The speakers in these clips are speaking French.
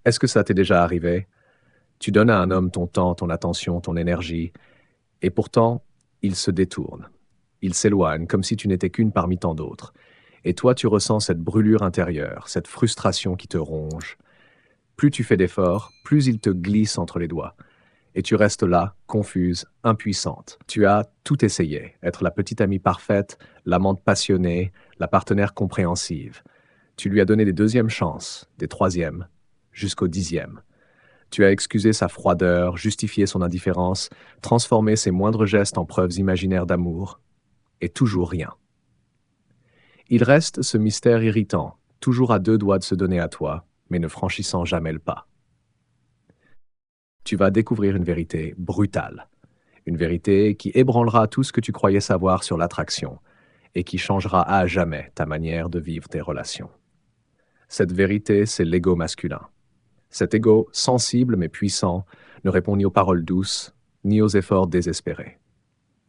Est-ce que ça t'est déjà arrivé? Tu donnes à un homme ton temps, ton attention, ton énergie, et pourtant, il se détourne. Il s'éloigne, comme si tu n'étais qu'une parmi tant d'autres. Et toi, tu ressens cette brûlure intérieure, cette frustration qui te ronge. Plus tu fais d'efforts, plus il te glisse entre les doigts. Et tu restes là, confuse, impuissante. Tu as tout essayé, être la petite amie parfaite, l'amante passionnée, la partenaire compréhensive. Tu lui as donné des deuxièmes chances, des troisièmes, jusqu'au 10e. Tu as excusé sa froideur, justifié son indifférence, transformé ses moindres gestes en preuves imaginaires d'amour, et toujours rien. Il reste ce mystère irritant, toujours à deux doigts de se donner à toi, mais ne franchissant jamais le pas. Tu vas découvrir une vérité brutale, une vérité qui ébranlera tout ce que tu croyais savoir sur l'attraction, et qui changera à jamais ta manière de vivre tes relations. Cette vérité, c'est l'ego masculin. Cet ego, sensible mais puissant, ne répond ni aux paroles douces, ni aux efforts désespérés.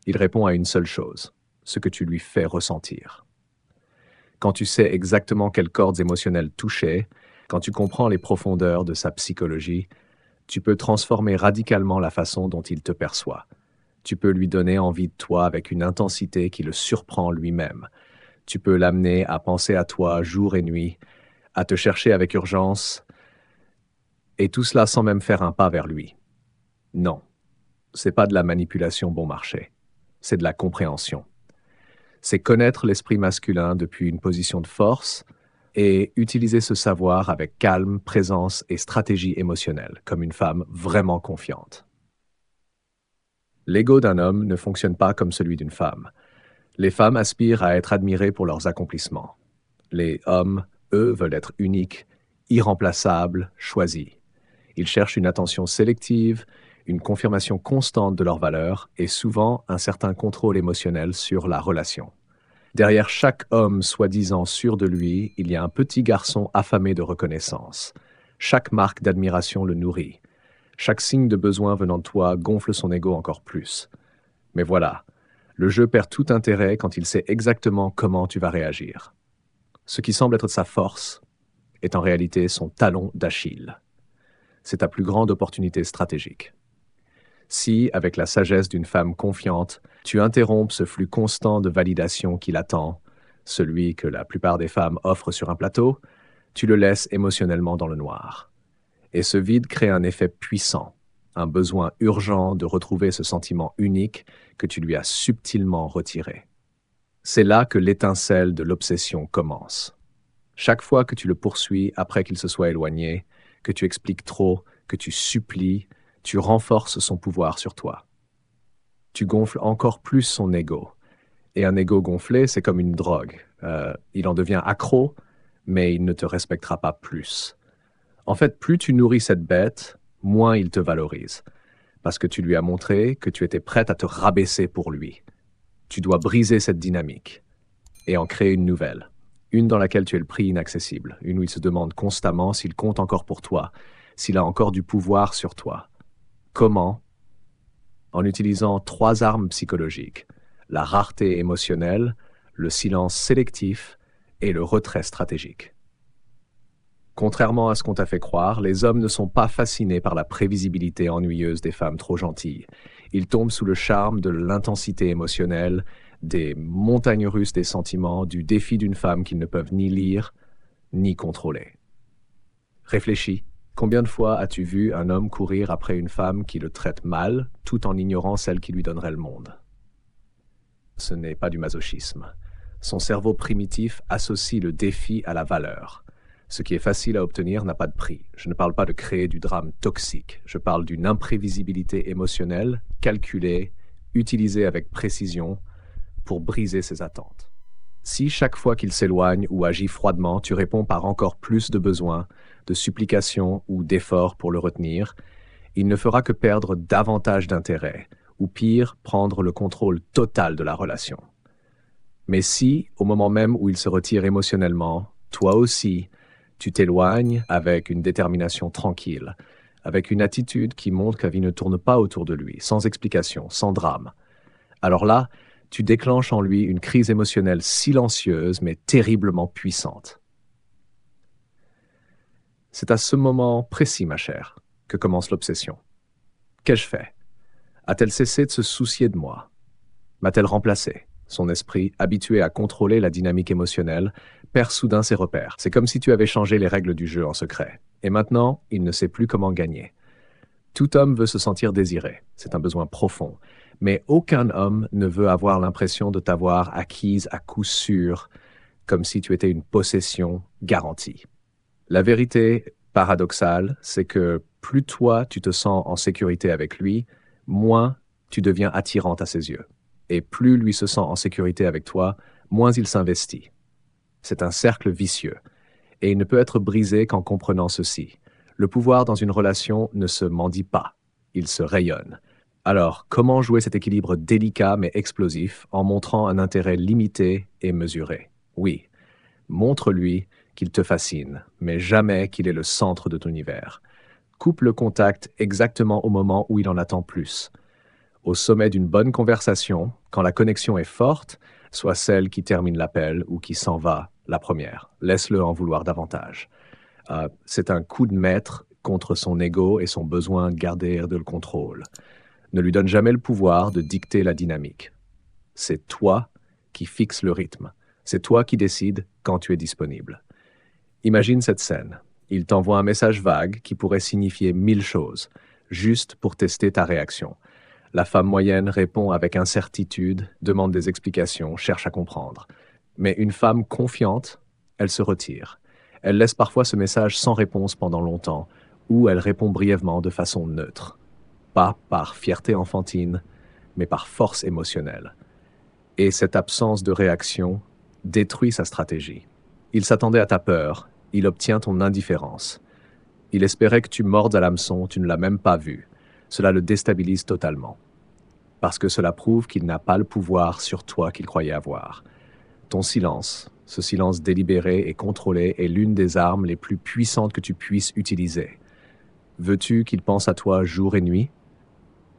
Il répond à une seule chose, ce que tu lui fais ressentir. Quand tu sais exactement quelles cordes émotionnelles toucher, quand tu comprends les profondeurs de sa psychologie, tu peux transformer radicalement la façon dont il te perçoit. Tu peux lui donner envie de toi avec une intensité qui le surprend lui-même. Tu peux l'amener à penser à toi jour et nuit, à te chercher avec urgence, et tout cela sans même faire un pas vers lui. Non, c'est pas de la manipulation bon marché, c'est de la compréhension. C'est connaître l'esprit masculin depuis une position de force et utiliser ce savoir avec calme, présence et stratégie émotionnelle, comme une femme vraiment confiante. L'ego d'un homme ne fonctionne pas comme celui d'une femme. Les femmes aspirent à être admirées pour leurs accomplissements. Les hommes, eux, veulent être uniques, irremplaçables, choisis. Ils cherchent une attention sélective, une confirmation constante de leur valeur et souvent un certain contrôle émotionnel sur la relation. Derrière chaque homme soi-disant sûr de lui, il y a un petit garçon affamé de reconnaissance. Chaque marque d'admiration le nourrit. Chaque signe de besoin venant de toi gonfle son ego encore plus. Mais voilà, le jeu perd tout intérêt quand il sait exactement comment tu vas réagir. Ce qui semble être sa force est en réalité son talon d'Achille. C'est ta plus grande opportunité stratégique. Si, avec la sagesse d'une femme confiante, tu interrompes ce flux constant de validation qui l'attend, celui que la plupart des femmes offrent sur un plateau, tu le laisses émotionnellement dans le noir. Et ce vide crée un effet puissant, un besoin urgent de retrouver ce sentiment unique que tu lui as subtilement retiré. C'est là que l'étincelle de l'obsession commence. Chaque fois que tu le poursuis après qu'il se soit éloigné, que tu expliques trop, que tu supplies, tu renforces son pouvoir sur toi. Tu gonfles encore plus son ego. Et un ego gonflé, c'est comme une drogue. Il en devient accro, mais il ne te respectera pas plus. En fait, plus tu nourris cette bête, moins il te valorise. Parce que tu lui as montré que tu étais prête à te rabaisser pour lui. Tu dois briser cette dynamique et en créer une nouvelle. Une dans laquelle tu es le prix inaccessible. Une où il se demande constamment s'il compte encore pour toi, s'il a encore du pouvoir sur toi. Comment? En utilisant 3 armes psychologiques, la rareté émotionnelle, le silence sélectif et le retrait stratégique. Contrairement à ce qu'on t'a fait croire, les hommes ne sont pas fascinés par la prévisibilité ennuyeuse des femmes trop gentilles. Ils tombent sous le charme de l'intensité émotionnelle, des montagnes russes des sentiments, du défi d'une femme qu'ils ne peuvent ni lire, ni contrôler. Réfléchis. Combien de fois as-tu vu un homme courir après une femme qui le traite mal, tout en ignorant celle qui lui donnerait le monde? Ce n'est pas du masochisme. Son cerveau primitif associe le défi à la valeur. Ce qui est facile à obtenir n'a pas de prix. Je ne parle pas de créer du drame toxique. Je parle d'une imprévisibilité émotionnelle, calculée, utilisée avec précision pour briser ses attentes. Si chaque fois qu'il s'éloigne ou agit froidement, tu réponds par encore plus de besoins, de supplications ou d'efforts pour le retenir, il ne fera que perdre davantage d'intérêt, ou pire, prendre le contrôle total de la relation. Mais si, au moment même où il se retire émotionnellement, toi aussi, tu t'éloignes avec une détermination tranquille, avec une attitude qui montre que la vie ne tourne pas autour de lui, sans explication, sans drame, alors là, tu déclenches en lui une crise émotionnelle silencieuse mais terriblement puissante. C'est à ce moment précis, ma chère, que commence l'obsession. Qu'ai-je fait? A-t-elle cessé de se soucier de moi? M'a-t-elle remplacé? Son esprit, habitué à contrôler la dynamique émotionnelle, perd soudain ses repères. C'est comme si tu avais changé les règles du jeu en secret. Et maintenant, il ne sait plus comment gagner. Tout homme veut se sentir désiré. C'est un besoin profond. Mais aucun homme ne veut avoir l'impression de t'avoir acquise à coup sûr, comme si tu étais une possession garantie. La vérité paradoxale, c'est que plus toi tu te sens en sécurité avec lui, moins tu deviens attirante à ses yeux. Et plus lui se sent en sécurité avec toi, moins il s'investit. C'est un cercle vicieux. Et il ne peut être brisé qu'en comprenant ceci. Le pouvoir dans une relation ne se mendie pas, il se rayonne. Alors, comment jouer cet équilibre délicat mais explosif en montrant un intérêt limité et mesuré? Oui, montre-lui qu'il te fascine, mais jamais qu'il est le centre de ton univers. Coupe le contact exactement au moment où il en attend plus. Au sommet d'une bonne conversation, quand la connexion est forte, soit celle qui termine l'appel ou qui s'en va la première. Laisse-le en vouloir davantage. C'est un coup de maître contre son ego et son besoin de garder le contrôle. Ne lui donne jamais le pouvoir de dicter la dynamique. C'est toi qui fixes le rythme. C'est toi qui décides quand tu es disponible. Imagine cette scène. Il t'envoie un message vague qui pourrait signifier 1000 choses, juste pour tester ta réaction. La femme moyenne répond avec incertitude, demande des explications, cherche à comprendre. Mais une femme confiante, elle se retire. Elle laisse parfois ce message sans réponse pendant longtemps, ou elle répond brièvement de façon neutre. Pas par fierté enfantine, mais par force émotionnelle. Et cette absence de réaction détruit sa stratégie. Il s'attendait à ta peur, il obtient ton indifférence. Il espérait que tu mordes à l'hameçon, tu ne l'as même pas vu. Cela le déstabilise totalement. Parce que cela prouve qu'il n'a pas le pouvoir sur toi qu'il croyait avoir. Ton silence, ce silence délibéré et contrôlé, est l'une des armes les plus puissantes que tu puisses utiliser. Veux-tu qu'il pense à toi jour et nuit?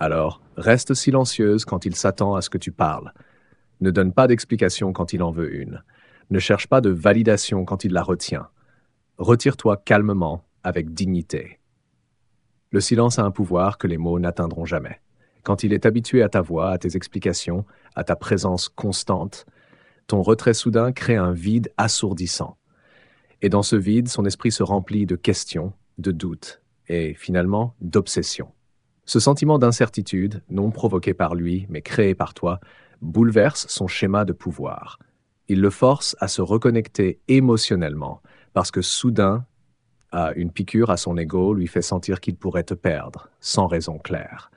Alors, reste silencieuse quand il s'attend à ce que tu parles. Ne donne pas d'explication quand il en veut une. Ne cherche pas de validation quand il la retient. Retire-toi calmement, avec dignité. Le silence a un pouvoir que les mots n'atteindront jamais. Quand il est habitué à ta voix, à tes explications, à ta présence constante, ton retrait soudain crée un vide assourdissant. Et dans ce vide, son esprit se remplit de questions, de doutes et finalement d'obsessions. Ce sentiment d'incertitude, non provoqué par lui, mais créé par toi, bouleverse son schéma de pouvoir. Il le force à se reconnecter émotionnellement, parce que soudain, une piqûre à son ego lui fait sentir qu'il pourrait te perdre, sans raison claire.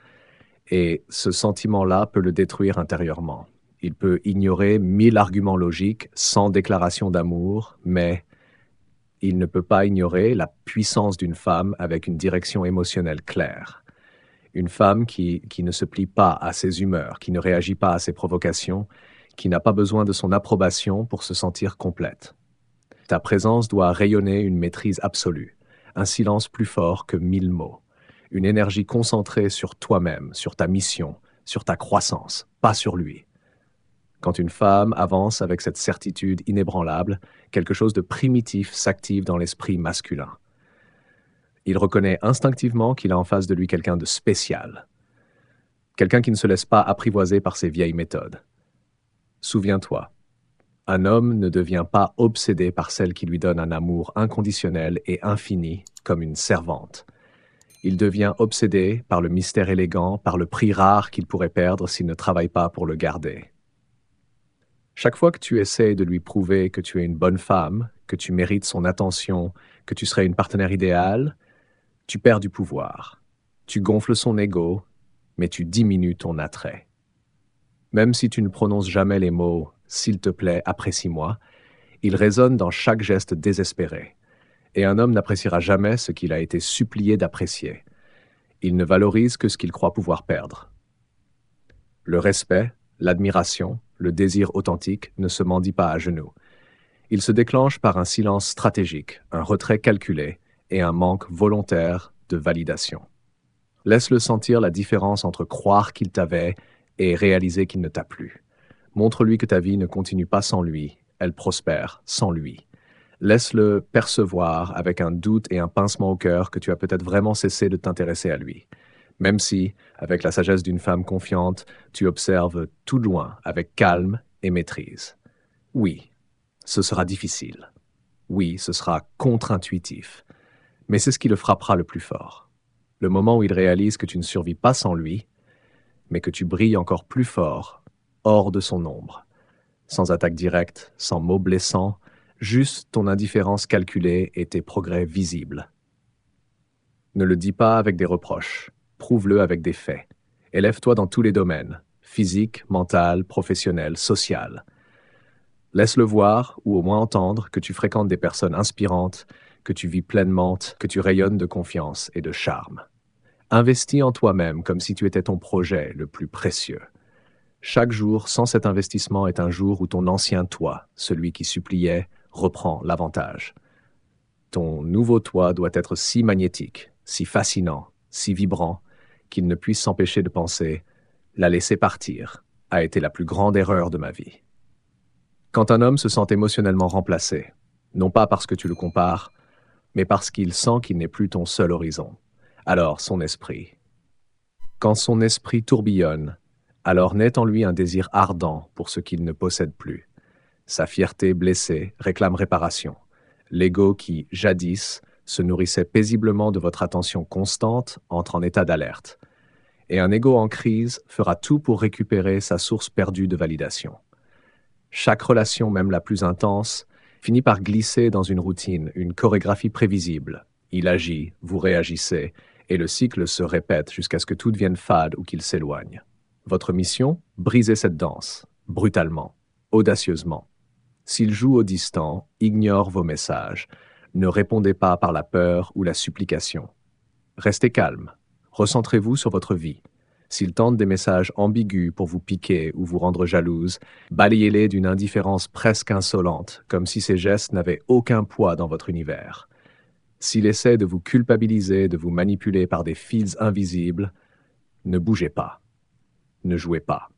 Et ce sentiment-là peut le détruire intérieurement. Il peut ignorer 1000 arguments logiques sans déclaration d'amour, mais il ne peut pas ignorer la puissance d'une femme avec une direction émotionnelle claire. Une femme qui ne se plie pas à ses humeurs, qui ne réagit pas à ses provocations, qui n'a pas besoin de son approbation pour se sentir complète. Ta présence doit rayonner une maîtrise absolue, un silence plus fort que 1000 mots, une énergie concentrée sur toi-même, sur ta mission, sur ta croissance, pas sur lui. Quand une femme avance avec cette certitude inébranlable, quelque chose de primitif s'active dans l'esprit masculin. Il reconnaît instinctivement qu'il a en face de lui quelqu'un de spécial, quelqu'un qui ne se laisse pas apprivoiser par ses vieilles méthodes. Souviens-toi, un homme ne devient pas obsédé par celle qui lui donne un amour inconditionnel et infini comme une servante. Il devient obsédé par le mystère élégant, par le prix rare qu'il pourrait perdre s'il ne travaille pas pour le garder. Chaque fois que tu essaies de lui prouver que tu es une bonne femme, que tu mérites son attention, que tu serais une partenaire idéale, tu perds du pouvoir. Tu gonfles son ego, mais tu diminues ton attrait. Même si tu ne prononces jamais les mots « s'il te plaît, apprécie-moi », ils résonnent dans chaque geste désespéré. Et un homme n'appréciera jamais ce qu'il a été supplié d'apprécier. Il ne valorise que ce qu'il croit pouvoir perdre. Le respect, l'admiration, le désir authentique ne se mendient pas à genoux. Il se déclenche par un silence stratégique, un retrait calculé et un manque volontaire de validation. Laisse-le sentir la différence entre croire qu'il t'avait et réaliser qu'il ne t'a plus. Montre-lui que ta vie ne continue pas sans lui, elle prospère sans lui. Laisse-le percevoir avec un doute et un pincement au cœur que tu as peut-être vraiment cessé de t'intéresser à lui. Même si, avec la sagesse d'une femme confiante, tu observes tout de loin avec calme et maîtrise. Oui, ce sera difficile. Oui, ce sera contre-intuitif. Mais c'est ce qui le frappera le plus fort. Le moment où il réalise que tu ne survis pas sans lui, mais que tu brilles encore plus fort, hors de son ombre. Sans attaque directe, sans mots blessants, juste ton indifférence calculée et tes progrès visibles. Ne le dis pas avec des reproches, prouve-le avec des faits. Élève-toi dans tous les domaines, physique, mental, professionnel, social. Laisse-le voir, ou au moins entendre, que tu fréquentes des personnes inspirantes, que tu vis pleinement, que tu rayonnes de confiance et de charme. Investis en toi-même comme si tu étais ton projet le plus précieux. Chaque jour sans cet investissement est un jour où ton ancien toi, celui qui suppliait, reprend l'avantage. Ton nouveau toi doit être si magnétique, si fascinant, si vibrant, qu'il ne puisse s'empêcher de penser « la laisser partir a été la plus grande erreur de ma vie ». Quand un homme se sent émotionnellement remplacé, non pas parce que tu le compares, mais parce qu'il sent qu'il n'est plus ton seul horizon, alors son esprit. Quand son esprit tourbillonne, alors naît en lui un désir ardent pour ce qu'il ne possède plus. Sa fierté blessée réclame réparation. L'ego qui, jadis, se nourrissait paisiblement de votre attention constante entre en état d'alerte. Et un ego en crise fera tout pour récupérer sa source perdue de validation. Chaque relation, même la plus intense, finit par glisser dans une routine, une chorégraphie prévisible. Il agit, vous réagissez, et le cycle se répète jusqu'à ce que tout devienne fade ou qu'il s'éloigne. Votre mission? Briser cette danse, brutalement, audacieusement. S'il joue au distant, ignore vos messages. Ne répondez pas par la peur ou la supplication. Restez calme. Recentrez-vous sur votre vie. S'il tente des messages ambigus pour vous piquer ou vous rendre jalouse, balayez-les d'une indifférence presque insolente, comme si ces gestes n'avaient aucun poids dans votre univers. S'il essaie de vous culpabiliser, de vous manipuler par des fils invisibles, ne bougez pas. Ne jouez pas.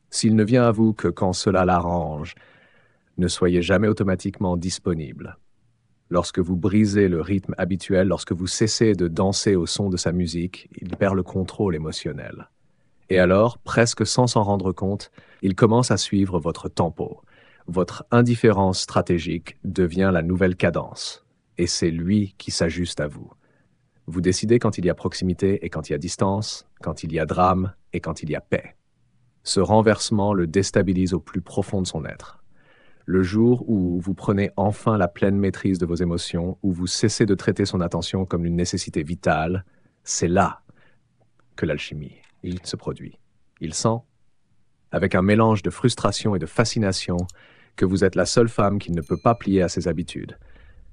S'il ne vient à vous que quand cela l'arrange, ne soyez jamais automatiquement disponible. Lorsque vous brisez le rythme habituel, lorsque vous cessez de danser au son de sa musique, il perd le contrôle émotionnel. Et alors, presque sans s'en rendre compte, il commence à suivre votre tempo. Votre indifférence stratégique devient la nouvelle cadence. Et c'est lui qui s'ajuste à vous. Vous décidez quand il y a proximité et quand il y a distance, quand il y a drame et quand il y a paix. Ce renversement le déstabilise au plus profond de son être. Le jour où vous prenez enfin la pleine maîtrise de vos émotions, où vous cessez de traiter son attention comme une nécessité vitale, c'est là que l'alchimie, il se produit. Il sent, avec un mélange de frustration et de fascination, que vous êtes la seule femme qui ne peut pas plier à ses habitudes,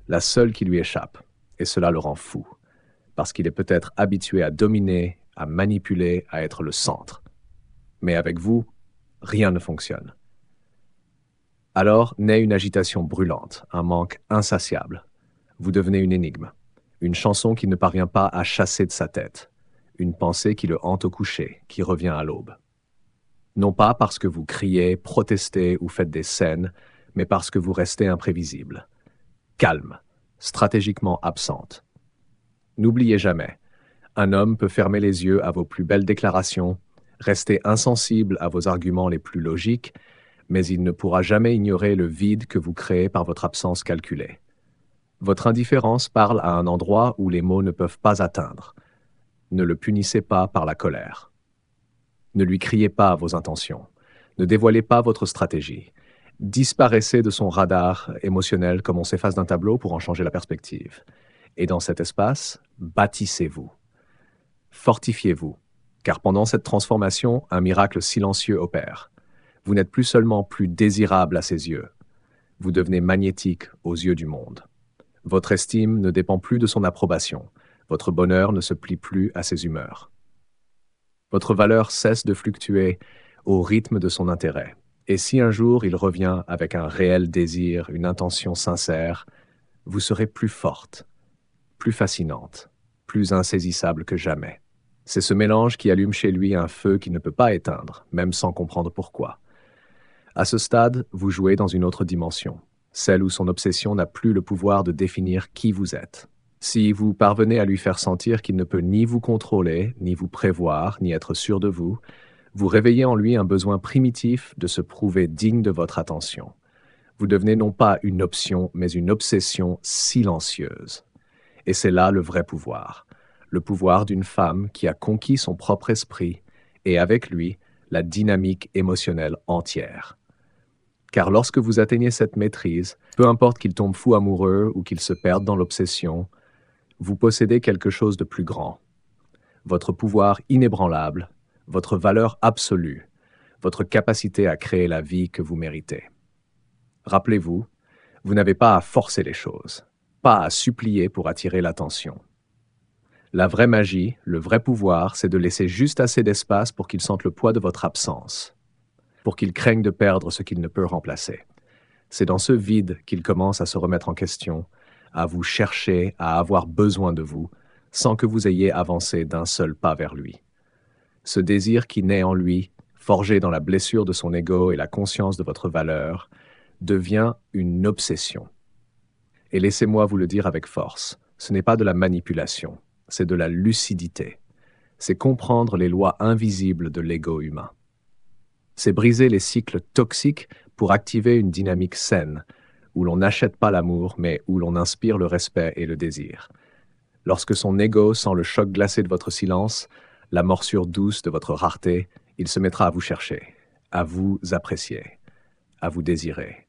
la seule qui lui échappe, et cela le rend fou, parce qu'il est peut-être habitué à dominer, à manipuler, à être le centre. Mais avec vous, rien ne fonctionne. Alors naît une agitation brûlante, un manque insatiable. Vous devenez une énigme, une chanson qui ne parvient pas à chasser de sa tête, une pensée qui le hante au coucher, qui revient à l'aube. Non pas parce que vous criez, protestez ou faites des scènes, mais parce que vous restez imprévisible, calme, stratégiquement absente. N'oubliez jamais, un homme peut fermer les yeux à vos plus belles déclarations, rester insensible à vos arguments les plus logiques, mais il ne pourra jamais ignorer le vide que vous créez par votre absence calculée. Votre indifférence parle à un endroit où les mots ne peuvent pas atteindre. Ne le punissez pas par la colère. Ne lui criez pas vos intentions. Ne dévoilez pas votre stratégie. Disparaissez de son radar émotionnel comme on s'efface d'un tableau pour en changer la perspective. Et dans cet espace, bâtissez-vous. Fortifiez-vous, car pendant cette transformation, un miracle silencieux opère. Vous n'êtes plus seulement plus désirable à ses yeux, vous devenez magnétique aux yeux du monde. Votre estime ne dépend plus de son approbation, votre bonheur ne se plie plus à ses humeurs. Votre valeur cesse de fluctuer au rythme de son intérêt. Et si un jour il revient avec un réel désir, une intention sincère, vous serez plus forte, plus fascinante, plus insaisissable que jamais. C'est ce mélange qui allume chez lui un feu qu'il ne peut pas éteindre, même sans comprendre pourquoi. À ce stade, vous jouez dans une autre dimension. celle où son obsession n'a plus le pouvoir de définir qui vous êtes. Si vous parvenez à lui faire sentir qu'il ne peut ni vous contrôler, ni vous prévoir, ni être sûr de vous, vous réveillez en lui un besoin primitif de se prouver digne de votre attention. Vous devenez non pas une option, mais une obsession silencieuse. Et c'est là le vrai pouvoir. Le pouvoir d'une femme qui a conquis son propre esprit et avec lui la dynamique émotionnelle entière. Car lorsque vous atteignez cette maîtrise, peu importe qu'il tombe fou amoureux ou qu'il se perde dans l'obsession, vous possédez quelque chose de plus grand. Votre pouvoir inébranlable, votre valeur absolue, votre capacité à créer la vie que vous méritez. Rappelez-vous, vous n'avez pas à forcer les choses, pas à supplier pour attirer l'attention. La vraie magie, le vrai pouvoir, c'est de laisser juste assez d'espace pour qu'il sente le poids de votre absence, pour qu'il craigne de perdre ce qu'il ne peut remplacer. C'est dans ce vide qu'il commence à se remettre en question, à vous chercher, à avoir besoin de vous, sans que vous ayez avancé d'un seul pas vers lui. Ce désir qui naît en lui, forgé dans la blessure de son ego et la conscience de votre valeur, devient une obsession. Et laissez-moi vous le dire avec force, ce n'est pas de la manipulation, c'est de la lucidité. C'est comprendre les lois invisibles de l'ego humain. C'est briser les cycles toxiques pour activer une dynamique saine, où l'on n'achète pas l'amour, mais où l'on inspire le respect et le désir. Lorsque son ego sent le choc glacé de votre silence, la morsure douce de votre rareté, il se mettra à vous chercher, à vous apprécier, à vous désirer.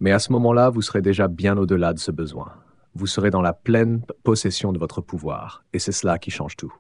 Mais à ce moment-là, vous serez déjà bien au-delà de ce besoin. Vous serez dans la pleine possession de votre pouvoir, et c'est cela qui change tout.